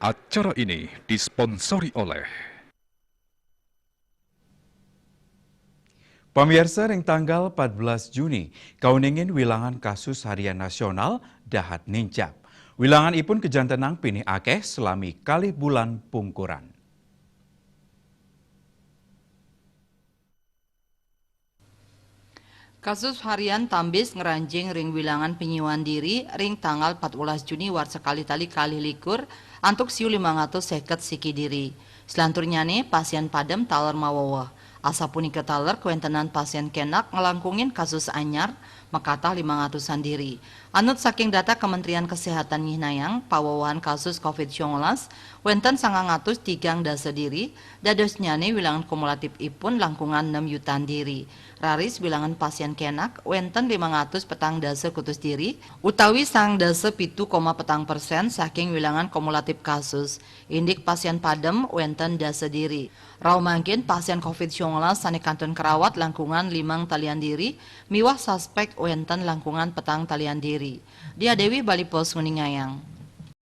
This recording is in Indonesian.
Acara ini disponsori oleh Pemirsa ring tanggal 14 Juni, kauningin wilangan kasus harian nasional dahat nincap. Wilangan ipun kejantenang pinih akeh selami kali bulan pungkuran. Kasus harian tambis ngeranjing ring wilangan penyiwan diri ring tanggal 14 Juni war sekali tali kali likur antuk siu 500 seket siki diri. Selanturnya nih pasien padem taler mawawa. Asapuni ke taler kuentenan pasien kenak ngelangkungin kasus anyar makatah 500-an diri. Anut saking data Kementerian Kesehatan Nyihnayang, pawawahan kasus COVID-19, wenten 903 dasa diri, dadosnya nih wilangan kumulatif ipun langkungan 6 yutaan diri. Raris bilangan pasien kenak wenten 500 petang dasa kutus diri utawi sang dasa pitu koma petang persen saking wilangan kumulatif kasus. Indik pasien padem wenten dasa diri. Raw mangkin pasien COVID-19 sani kanton kerawat langkungan 5 talian diri miwah suspek wenten langkungan petang talian diri. Dia Dewi Bali Pos Nguningayang.